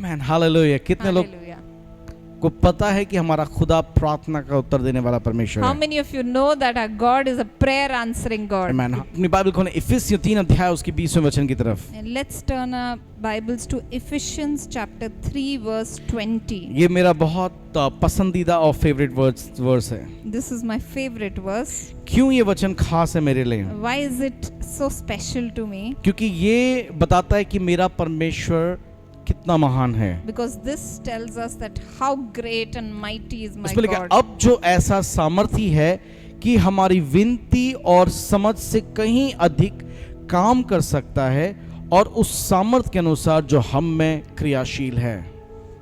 आमेन, hallelujah. कितने लोग Hallelujah. को पता है कि हमारा खुदा प्रार्थना का उत्तर देने वाला परमेश्वर How है? many of you know that our God is a prayer answering God? आमेन। अपनी बाइबल खोलें इफिसियों 3 अध्याय उसके 20वें वचन की तरफ। And let's turn our Bibles to Ephesians chapter 3 verse 20. ये मेरा बहुत पसंदीदा और फेवरेट वर्स है। This is my favorite verse. क्यों ये वचन खास है मेरे लिए? Why is it so special to me? क्योंकि ये बताता है कि मेरा परमेश्वर कितना महान है। Because this tells us that how great and mighty is my उसमें लिखा है, God. अब जो ऐसा सामर्थ्य है कि हमारी विनती और समझ से कहीं अधिक काम कर सकता है और उस सामर्थ्य के अनुसार जो हम में क्रियाशील है।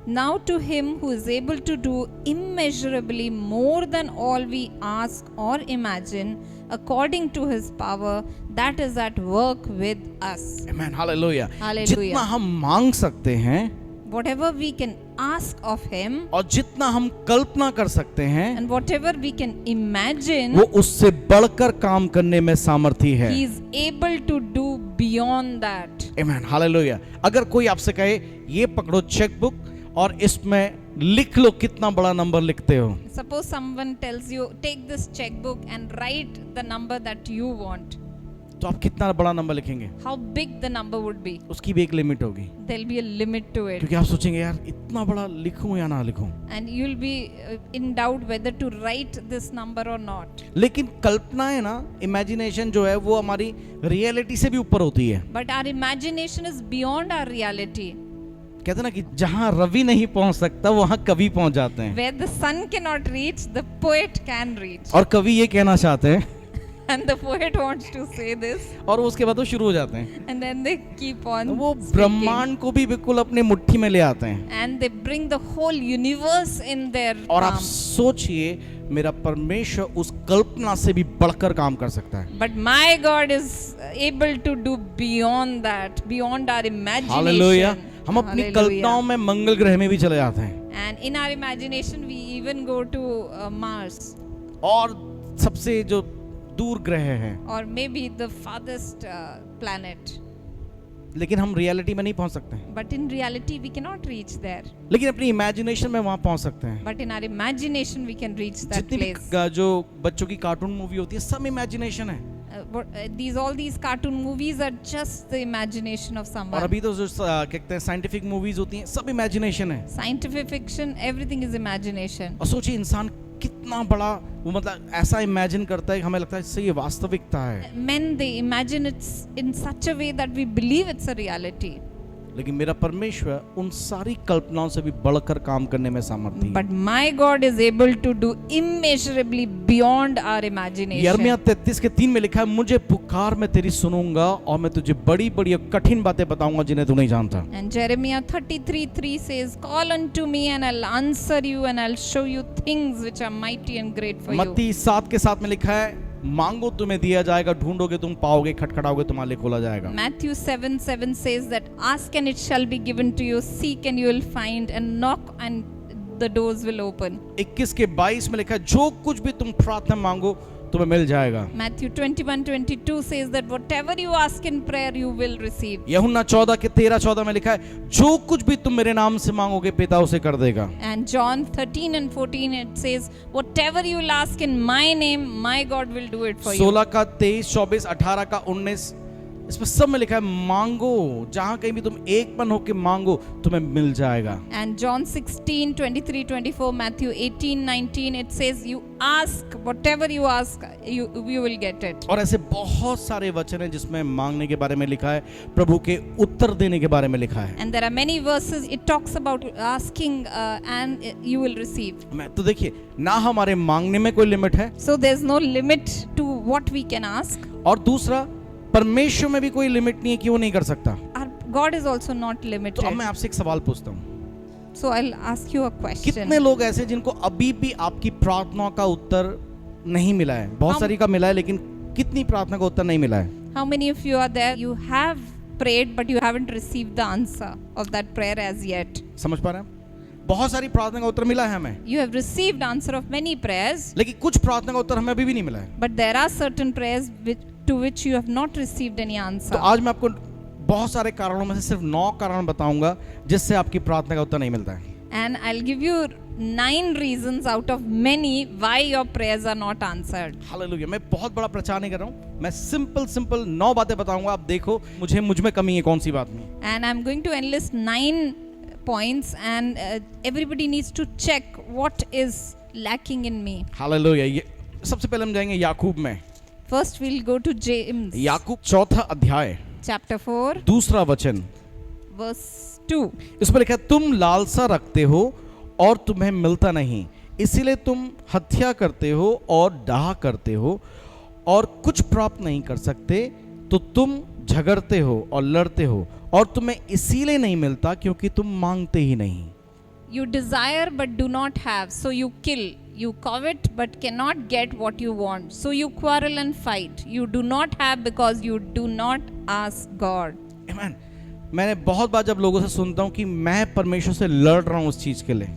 Now to him who is able to do immeasurably more than all we ask or imagine, according to his power that is at work with us. Amen, hallelujah. Hallelujah. जितना हम मांग सकते हैं Whatever we can ask of him और जितना हम कल्पना कर सकते हैं, and whatever we can imagine, वो उससे बढ़कर काम करने में सामर्थ्य है। he is able to do beyond that. Amen, hallelujah. अगर कोई आपसे कहे ये पकड़ो चेकबुक और इसमें लिख लो कितना बड़ा नंबर लिखते हो, Suppose someone tells you, take this checkbook and write the number that you want. तो आप कितना बड़ा नंबर लिखेंगे? How big the number would be? उसकी भी एक लिमिट होगी, There'll be a limit to it. क्योंकि आप सोचेंगे यार इतना बड़ा लिखूं या ना लिखूं। And you'll be in doubt whether to write this number or not. लेकिन कल्पना है ना, इमेजिनेशन जो है वो हमारी रियलिटी से भी ऊपर होती है। But our imagination is beyond our reality. कहते हैं ना कि जहां रवि नहीं पहुंच सकता वहां कवि पहुंच जाते हैं। Where the sun cannot reach, the poet can reach. और कवि ये कहना चाहते हैं And the poet wants to say this. और उसके बाद वो शुरू हो जाते हैं। And then they keep on वो speaking. ब्रह्मांड को भी बिल्कुल अपने मुट्ठी में ले आते हैं। And they bring the whole universe in their और आप palm. सोचिए मेरा परमेश्वर उस कल्पना से भी बढ़कर काम कर सकता है। But my God is able to do beyond that, beyond our imagination. Hallelujah. हम अपनी Hallelujah. कल्पनाओं में मंगल ग्रह में भी चले जाते हैं And in our imagination, we even go to Mars, और सबसे जो दूर ग्रह है, or maybe the farthest planet. लेकिन हम रियलिटी में नहीं पहुंच सकते हैं। But in reality, we cannot reach there. लेकिन अपनी इमेजिनेशन में वहां पहुंच सकते हैं। But in our imagination, we can reach that जितनी भी place. जो बच्चों की कार्टून मूवी होती है सब इमेजिनेशन है। All these cartoon movies are just the imagination of और someone. अभी तो जो कहते हैं साइंटिफिक मूवीज होती हैं सब इमेजिनेशन है। Scientific fiction, everything is imagination. और सोचिए इंसान कितना बड़ा वो मतलब ऐसा इमेजिन करता है कि हमें लगता है इससे ये वास्तविकता है। Men, they imagine it in such a way that we believe it's a reality. लेकिन मेरा परमेश्वर उन सारी कल्पनाओं से भी बढ़कर काम करने में सामर्थ्य है। But my God is able to do immeasurably beyond our imagination. यिर्मयाह 33:3 में लिखा है, मुझे पुकार मैं तेरी सुनूंगा और मैं तुझे बड़ी बड़ी और कठिन बातें बताऊंगा जिन्हें तू नहीं जानता। And Jeremiah 33:3 says, "Call unto me and I'll answer you and I'll show you things which are mighty and great for you." मत्ती 7:7 में लिखा है, मांगो तुम्हें दिया जाएगा, ढूंढोगे तुम पाओगे, खटखटाओगे तुम्हारे लिए खोला जाएगा। Matthew 7:7 says that ask and it shall be given to you, seek and you will find, and knock and the doors will open. 21:22 में लिखा है, जो कुछ भी तुम प्रार्थना मांगो तुम्हें मिल जाएगा। Matthew 21:22 says that whatever you ask in prayer you will receive. यूहन्ना 14:13-14 में लिखा है, जो कुछ भी तुम मेरे नाम से मांगोगे पिता उसे कर देगा। And John 13:14 it says, whatever you will ask in my name, my God will do it for you. 16:23, 24, 18:19 इसमें सब में लिखा है, मांगो, जहां कहीं भी तुम एक मन होकर मांगो तुम्हें मिल जाएगा। And John 16:23-24, Matthew 18:19 it says, you ask whatever you ask, you will get it. और ऐसे बहुत सारे वचन हैं जिसमें मांगने के बारे में लिखा है, प्रभु के उत्तर देने के बारे में लिखा है। And there are many verses it talks about asking and you will receive. मैं तो देखिए ना हमारे मांगने में कोई लिमिट है, So there's no limit to what we can ask. और दूसरा परमेश्वर में भी कोई लिमिट नहीं है कि वो नहीं कर सकता। Our God is also not तो limited. अब मैं आपसे एक सवाल पूछता हूँ, So I'll ask you a question. कितने लोग ऐसे जिनको अभी भी आपकी प्रार्थना का उत्तर नहीं मिला है? बहुत सारी का मिला है, लेकिन कितनी प्रार्थना का उत्तर नहीं मिला है? How many of you are there? You have prayed, but you haven't received the answer of that prayer as yet. समझ पा रहे हैं? बहुत सारी प्रार्थना का उत्तर मिला है हमें, You have received answer of many prayers, लेकिन कुछ प्रार्थना का उत्तर हमें अभी भी नहीं मिला है। but there are certain prayers to which you have not received any तो answer. आज मैं आपको बहुत सारे कारणों में से सिर्फ 9 कारण बताऊंगा जिससे आपकी प्रार्थना का उत्तर नहीं मिलता है। And I'll give you 9 reasons out of many why your prayers are not answered. Hallelujah. मैं बहुत बड़ा प्रचार नहीं कर रहा हूँ, मैं सिंपल 9 बातें बताऊंगा। आप देखो मुझ में कमी है कौन सी बात में। And I'm going to enlist 9 points, and everybody needs to check what is lacking in me. Hallelujah. ये सबसे पहले हम जाएंगे याकूब में। First we'll go to James याकूब 4 अध्याय chapter 4 2 वचन, verse 2. इसमें लिखा है, तुम लालसा रखते हो और तुम्हें मिलता नहीं, इसीलिए तुम हत्या करते हो और डाह करते हो और कुछ प्राप्त नहीं कर सकते, तो तुम झगड़ते हो और लड़ते हो और तुम्हें इसीलिए नहीं मिलता क्योंकि तुम मांगते ही नहीं। You desire but do not have, so you kill. You covet but cannot get what you want, so you quarrel and fight. You do not have because you do not ask God. Amen. मैंने बहुत बार जब लोगों से सुनता हूँ कि मैं परमेश्वर से लड़ रहा हूँ उस चीज के लिए,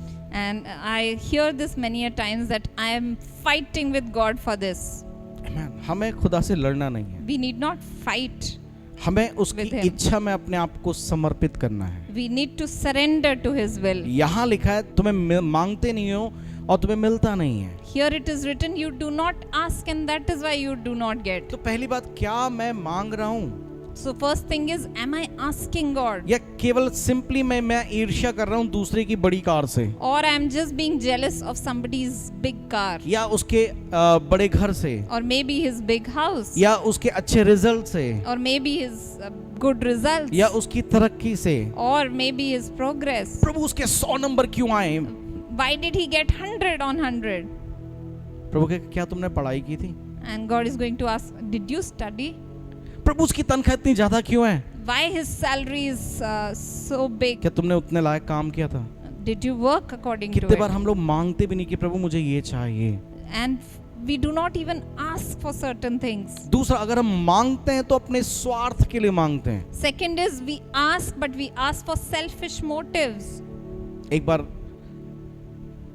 And I hear this many a times that I am fighting with God for this. Amen. हमें खुदा से लड़ना नहीं है, We need not fight. हमें उसकी With him. इच्छा में अपने आप को समर्पित करना है। We need to surrender to His will. यहाँ लिखा है तुम्हें मांगते नहीं हो और तुम्हें मिलता नहीं है। Here it is written, you do not ask, and that is why you do not get. तो पहली बात, क्या मैं मांग रहा हूँ, So first thing is, am I asking God? या केवल सिंपली मैं ईर्ष्या कर रहा हूँ दूसरे की बड़ी कार से, Or I am just being jealous of somebody's big car, या उसके बड़े घर से, or maybe his big house, या उसके अच्छे रिजल्ट से, or maybe his good results, या उसकी तरक्की से। or maybe his progress. प्रभु उसके 100 नंबर क्यों आए? Why did he get 100 on 100? प्रभु के क्या तुमने पढ़ाई की थी? And God is going to ask, did you study? प्रभु उसकी तनख्वाह इतनी ज्यादा क्यों है? Why his salary is so big? क्या तुमने उतने लायक काम किया था? Did you work according to कितने बार it? हम लोग मांगते भी नहीं कि प्रभु मुझे ये चाहिए। And we do not even ask for certain things. दूसरा, अगर हम मांगते हैं तो अपने स्वार्थ के लिए मांगते हैं। Second is, we ask, but we ask for selfish motives. एक बार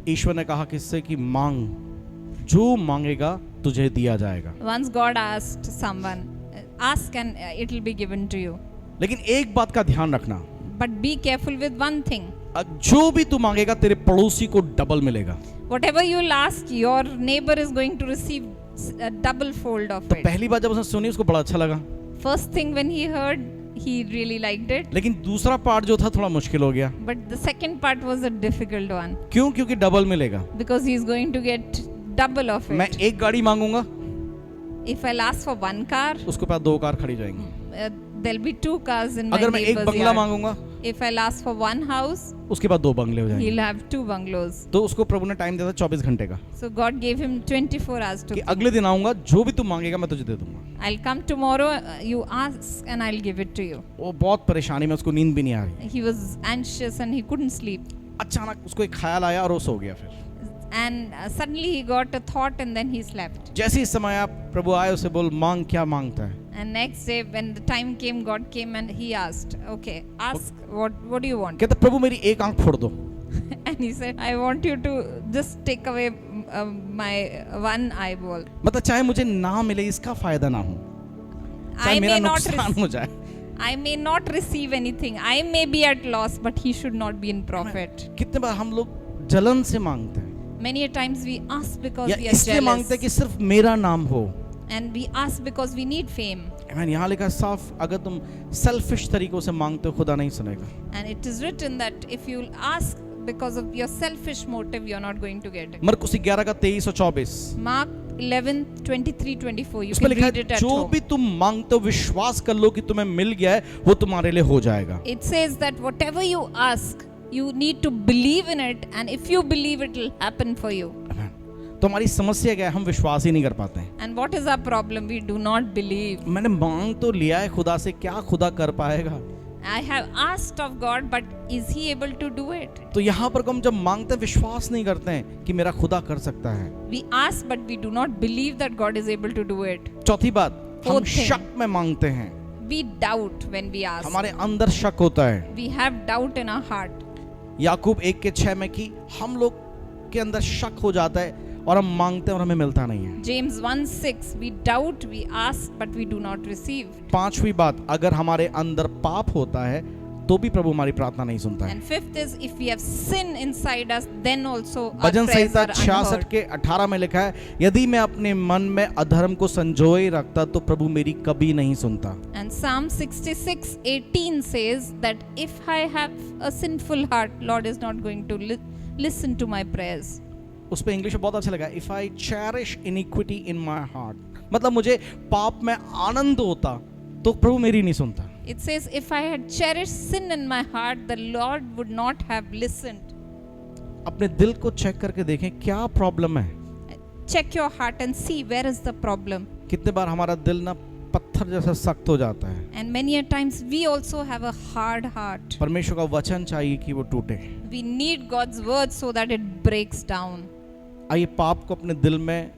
ईश्वर ने कहा किससे कि मांग, जो मांगेगा तुझे दिया जाएगा। Once God asked someone, ask and it will be given to you. लेकिन एक बात का ध्यान रखना, But be careful with one thing. जो भी तू मांगेगा तेरे पड़ोसी को डबल मिलेगा। Whatever you'll ask, your neighbor is going to receive a double fold of तो it. पहली बार जब उसने सुनी उसको बड़ा अच्छा लगा, First thing when he heard, he really liked it. लेकिन दूसरा पार्ट जो था थोड़ा मुश्किल हो गया। But the second part was a difficult one, क्यों? क्योंकि डबल मिलेगा। because he is going to get double of मैं it. एक गाड़ी मांगूंगा, If I'll ask for one car, उसके पास 2 कार खड़ी जाएंगी। there'll be 2 cars in my अगर मैं एक neighbor's Bangla yard. मांगूंगा, If I'll ask for one house, उसके बाद 2 बंगले हो जाएंगे। he'll have 2 bungalows. तो उसको प्रभु ने टाइम दिया था 24 घंटे का, So God gave him 24 hours to कि think. अगले दिन आऊंगा, जो भी तू मांगेगा मैं तुझे दे दूंगा। I'll come tomorrow, you ask and I'll give it to you. वो बहुत परेशानी में, उसको नींद भी नहीं आ रही। He was anxious and he couldn't sleep. अचानक उसको एक ख्याल आया और वो सो गया। फिर And suddenly he got a thought and then he slept. जैसे इस समय आप प्रभु आए, उसे बोल मांग, क्या मांगता है? And next day when the time came, God came and he asked, okay, ask what do you want? कहता प्रभु मेरी एक आंख फोड़ दो। And he said, I want you to just take away my one eyeball. मतलब चाहे मुझे ना मिले इसका फायदा ना हो, चाहे I मेरा may not नुकसान हो जाए। I may not receive anything. I may be at loss, but he should not be in profit. कितने बार हम लोग जलन से मांगते हैं, Many a times we ask because या we are इसलिए मांगते हैं jealous. कि सिर्फ मेरा नाम हो। And we ask because we need fame. मैंने यहाँ लिखा साफ, अगर तुम सेल्फिश तरीकों से मांगते हो खुदा नहीं सुनेगा। And it is written that if you ask because of your selfish motive, you are not going to get it. मरकुस 11 का 23 और 24, Mark 11:23-24. You उसमें can लिखा read है it at जो home. भी तुम मांगते हो विश्वास कर लो कि तुम्हें मिल गया है, वो तुम्हारे लिए हो जाएगा। It says that whatever you ask, you need to believe in it, and if you believe, it will happen for you. तो हमारी समस्या क्या है? हम विश्वास ही नहीं कर पाते हैं। And what is our problem? We do not believe. मैंने मांग तो लिया है खुदा से, क्या खुदा कर पाएगा? I have asked of God, but is He able to do it? तो यहाँ पर हम जब मांगते हैं विश्वास नहीं करते हैं कि मेरा खुदा कर सकता है। We ask, but we do not believe that God is able to do it. चौथी बात, हम Fourth thing. शक में मांगते हैं, We doubt when we ask. हमारे अंदर शक होता है। We have doubt in our heart. याकूब 1 के 6 में कि हम लोग के अंदर शक हो जाता है और हम मांगते हैं और हमें मिलता नहीं है। James 1:6, we doubt, we ask, but we do not receive. पांचवी बात, अगर हमारे अंदर पाप होता है तो भी प्रभु हमारी प्रार्थना नहीं सुनता है। And fifth is, if we have sin inside us, then also our bhajan prayers Samhita are 66 unheard. के 18 में लिखा है, यदि मैं अपने मन में अधर्म को संजोए रखता तो प्रभु मेरी कभी नहीं सुनता। And Psalm 66:18 says that if I have a sinful heart, Lord is not going to listen to my prayers. उस पे इंग्लिश में बहुत अच्छा लगा, if I cherish inequity in my heart, मतलब मुझे पाप में आनंद होता तो प्रभु मेरी नहीं सुनता। It says, if I had cherished sin in my heart, the Lord would not have listened. अपने दिल को चेक करके देखें क्या प्रॉब्लम है। Check your heart and see where is the problem. कितने बार हमारा दिल ना पत्थर जैसा सख्त हो जाता है। And many a times we also have a hard heart. परमेश्वर का वचन चाहिए कि वो टूटे। We need God's word so that it breaks down. आइए पाप को अपने दिल में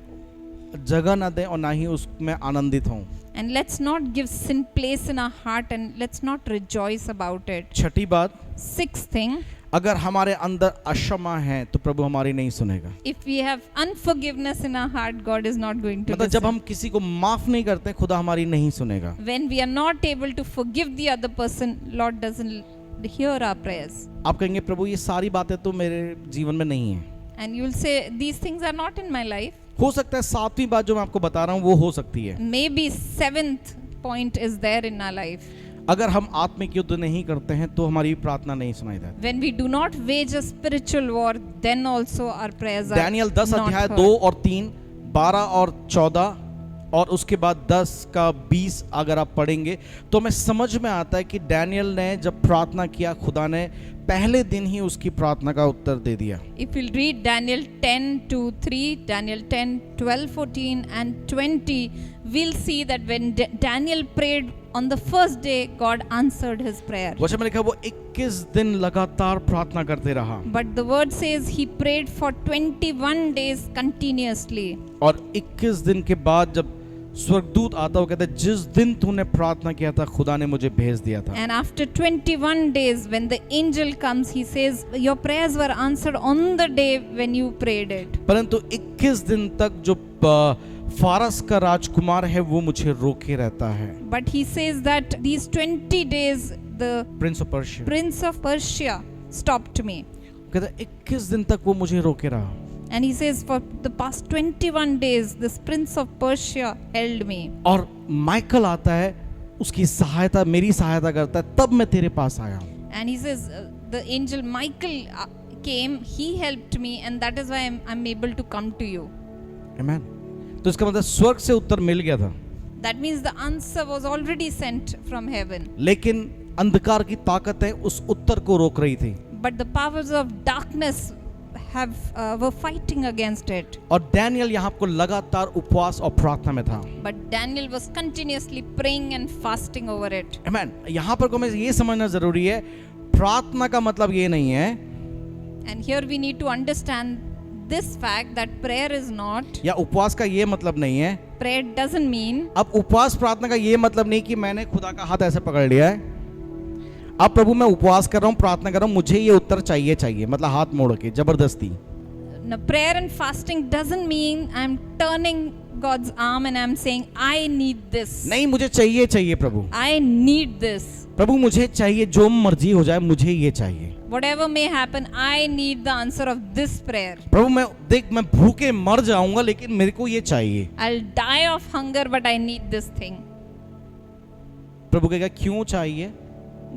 जगह ना दें और ना ही उसमें आनंदित हों। And let's not give sin place in our heart, and let's not rejoice about it. छठी बात, Sixth thing, अगर हमारे अंदर क्षमा है तो प्रभु हमारी नहीं सुनेगा। if we have unforgiveness in our heart, God is not going to मतलब जब listen. हम किसी को माफ नहीं करते खुदा हमारी नहीं सुनेगा। When we are not able to forgive the other person, Lord doesn't hear our prayers. आप कहेंगे प्रभु ये सारी बातें तो मेरे जीवन में नहीं है। And you'll say, these things are not in my life. हो सकता है सातवीं बात जो मैं आपको बता रहा हूँ वो हो सकती है। Maybe seventh point is there in our life. अगर हम आत्मिक युद्ध नहीं करते हैं तो हमारी प्रार्थना नहीं सुनाई जाती। When we do not wage a spiritual war, then also our prayers are Daniel 10 not अध्याय heard. 2 और 3, 12 और 14 और उसके बाद 10 का 20 अगर आप पढ़ेंगे तो हमें समझ में आता है कि डैनियल ने जब प्रार्थना किया खुदा ने पहले दिन ही उसकी प्रार्थना का उत्तर दे दिया। If you'll read Daniel 10:2-3, Daniel 10, 12, 14 and 20, we'll see that when Daniel prayed on the first day, God answered his prayer. वचन में लिखा वो 21 दिन लगातार प्रार्थना करते रहा But the word says he prayed for 21 days continuously. और 21 दिन के बाद जब स्वर्गदूत आता वो कहता है जिस दिन तूने प्रार्थना किया था खुदा ने मुझे भेज दिया था। And after 21 days, when the angel comes, he says, your prayers were answered on the day when you prayed it. परंतु 21 दिन तक जो फारस का राजकुमार है वो मुझे रोके रहता है। But he says that these 20 days, the Prince of Persia prince of Persia stopped me. कहता है 21 दिन तक वो मुझे रोके रहा। And he says, for the past 21 days, this prince of Persia held me. और माइकल आता है उसकी सहायता मेरी सहायता करता है तब मैं तेरे पास आया हूँ। And he says, the angel Michael came, he helped me, and that is why I'm able to come to you. आमीन। तो इसका मतलब स्वर्ग से उत्तर मिल गया था। That means the answer was already sent from heaven. लेकिन अंधकार की ताकतें उस उत्तर को रोक रही थी। But the powers of darkness were fighting against it. और डैनियल यहाँ आपको लगातार उपवास और प्रार्थना में था। But Daniel was continuously praying and fasting over it. आमीन। यहाँ पर को हमें ये समझना जरूरी है प्रार्थना का मतलब ये नहीं है And here we need to understand this fact that prayer is not, या उपवास का ये मतलब नहीं है। prayer doesn't mean, अब उपवास प्रार्थना का ये मतलब नहीं कि मैंने खुदा का हाथ ऐसे पकड़ लिया है, अब प्रभु मैं उपवास कर रहा हूँ प्रार्थना कर रहा हूँ मुझे ये उत्तर चाहिए चाहिए मतलब हाथ मोड़ के जबरदस्ती। no, prayer and fasting doesn't mean I'm turning God's arm and I'm saying I need this. नहीं मुझे चाहिए चाहिए प्रभु, I need this. प्रभु मुझे चाहिए जो मर्जी हो जाए मुझे ये चाहिए। Whatever may happen, I need the answer of this prayer. प्रभु मैं देख मैं भूखे मर जाऊंगा लेकिन मेरे को ये चाहिए। I'll die of hunger, but I need this thing. प्रभु कहेगा क्यों चाहिए?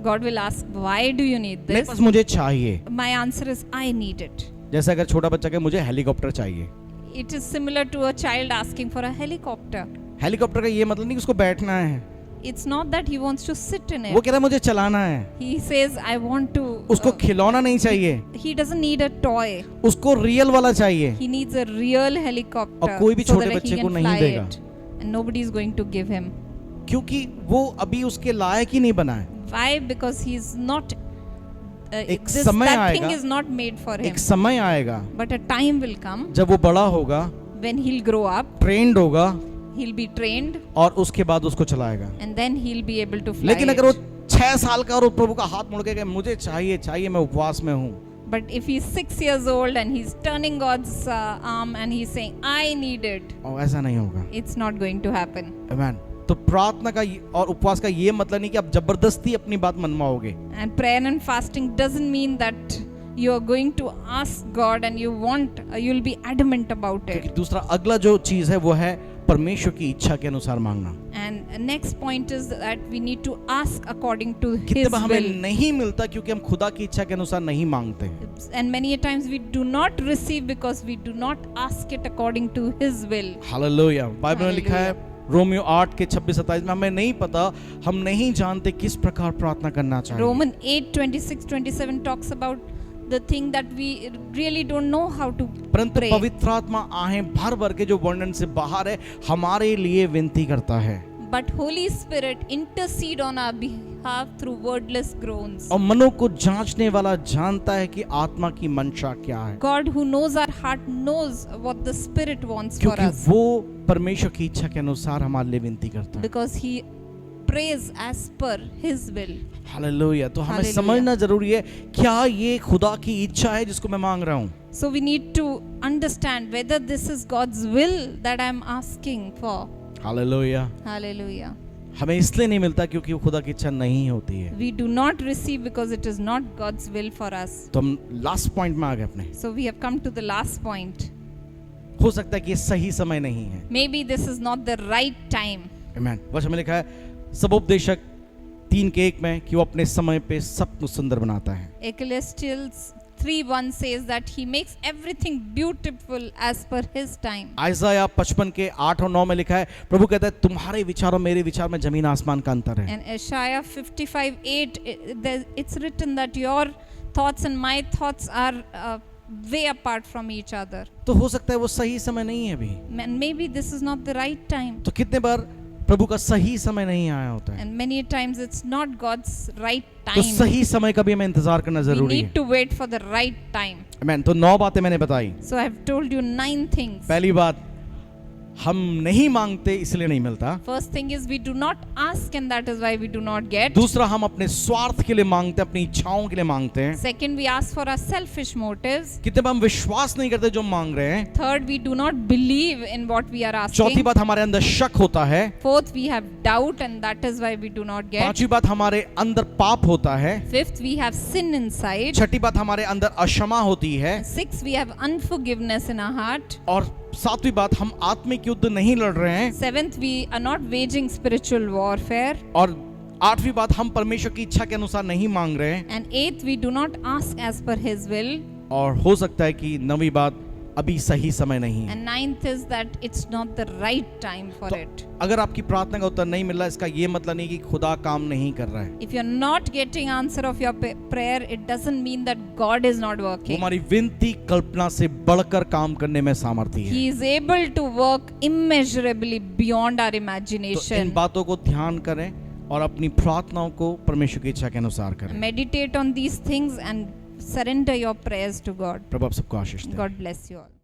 God will ask, why do you need नहीं this? बस मुझे चाहिए। My answer is, I need it. जैसे अगर छोटा बच्चा कहे मुझे हेलीकॉप्टर चाहिए, It is similar to a child asking for a helicopter. Helicopter का ये मतलब नहीं कि उसको बैठना है, It's not that he wants to sit in वो it. कह रहा है मुझे चलाना है। He says, I want to. उसको खिलौना नहीं चाहिए, He doesn't need a toy. उसको रियल वाला चाहिए। He needs a real helicopter और कोई भी so छोटे that he बच्चे can को नहीं fly देगा। it. And nobody is going to give him. क्योंकि वो अभी उसके लायक ही नहीं बना है। Why? Because he's not. एक समय That आएगा, thing is not made for him. एक समय आएगा But a time will come जब वो बड़ा होगा, when he'll grow up, trend होगा he'll be trained, और उसके बाद उसको चलाएगा। and then he'll be able to fly. लेकिन अगर वो it. 6 साल का और प्रभु का हाथ मुड़ के कहे मुझे चाहिए चाहिए मैं उपवास में हूँ, But if he's 6 years old and he's turning God's arm and he's saying, I need it, और ऐसा नहीं होगा। it's not going to happen. आमेन। तो प्रार्थना का और उपवास का ये मतलब नहीं कि आप जबरदस्ती अपनी बात मनवाओगे। And prayer and fasting doesn't mean that you are going to ask God and you'll be adamant about क्योंकि it. दूसरा अगला जो चीज है वो है परमेश्वर की इच्छा के अनुसार मांगना। And next point is that we need to ask according to कितने His बार हमें will. नहीं मिलता क्योंकि हम खुदा की इच्छा के अनुसार नहीं मांगते हैं। And many a times we do not receive because we do not ask it according to His will. Hallelujah. Bible में लिखा है रोमियो 8 के 26-27 में, हमें नहीं पता, हम नहीं जानते किस प्रकार प्रार्थना करना चाहिए। Roman 8:26-27 talks about the thing that we really don't know how to परंतु pray. पवित्र आत्मा आहें भर भर के जो वर्णन से बाहर है हमारे लिए विनती करता है। But Holy Spirit intercede on our behalf through wordless groans. और मनों को जांचने वाला जानता है कि आत्मा की मंशा क्या है, God who knows our heart knows what the Spirit wants for क्योंकि us, वो परमेश्वर की इच्छा के अनुसार हमारे लिए विनती करता है। because He prays as per His will. Hallelujah. तो हमें हालेलुया। समझना जरूरी है, क्या ये खुदा की इच्छा है जिसको मैं मांग रहा हूँ। So we need to understand whether this is God's will that I am asking for. Hallelujah. Hallelujah. हमें इसलिए नहीं मिलता क्योंकि वो खुदा की इच्छा नहीं होती है। We do not receive because it is not God's will for us. तो हम लास्ट पॉइंट में आ गए अपने। So we have come to the last point. हो सकता है कि ये सही समय नहीं है। Maybe this is not the right time. आमीन। वचन में लिखा है सबोपदेशक 3:1 में कि वो अपने समय पे सब कुछ सुंदर बनाता है। Ecclesiastes 3:1 says that He makes everything beautiful as per His time. आइज़ाया 55 के 8 और 9 में लिखा है, प्रभु कहता है तुम्हारे विचार और मेरे विचार में जमीन आसमान का अंतर है। And Isaiah 55:8, it's written that your thoughts and my thoughts are way apart from each other. तो हो सकता है वो सही समय नहीं है अभी। And maybe this is not the right time. तो कितने बार प्रभु का सही समय नहीं आया होता है, And many times it's not God's right तो time. सही समय का भी हमें इंतजार करना We जरूरी need है। to wait for the right time. आमीन। तो 9 बातें मैंने बताई। So I have told you 9 things. पहली बात, हम नहीं मांगते इसलिए नहीं मिलता। First thing is we do not ask and that is why we do not get. दूसरा, हम अपने स्वार्थ के लिए मांगते हैं, अपनी इच्छाओं के लिए मांगते हैं। Second, we ask for our selfish motives. कितने बार हम विश्वास नहीं करते जो हम मांग रहे हैं। Third, we do not believe in what we are चौथी asking. बात, हमारे अंदर शक होता है। Fourth, we have doubt and that is why we do not get. पांचवी बात, हमारे अंदर पाप होता है। Fifth, we have sin inside. छठी बात, हमारे अंदर अक्षमा होती है। Sixth, we have unforgiveness in our heart. और सातवीं बात, हम आत्मिक युद्ध नहीं लड़ रहे हैं। Seventh, we are not waging spiritual warfare. और आठवीं बात, हम परमेश्वर की इच्छा के अनुसार नहीं मांग रहे हैं। And eighth, we do not ask as per His will. और हो सकता है कि नवीं बात, अभी सही समय नहीं है। And ninth is that it's not the right time for तो it. अगर आपकी प्रार्थना का उत्तर नहीं मिल रहा, इसका ये मतलब नहीं कि खुदा काम नहीं कर रहा है। If you're not getting answer of your prayer, it doesn't mean that God is not वो working. हमारी विनती कल्पना से बढ़कर काम करने में सामर्थ्य है। He is able to work immeasurably beyond our तो इन imagination. बातों को ध्यान करें और अपनी प्रार्थनाओं को परमेश्वर की इच्छा के अनुसार करें। Meditate on these things and surrender your prayers to God. प्रभु आप सबको आशीष दे। God bless you all.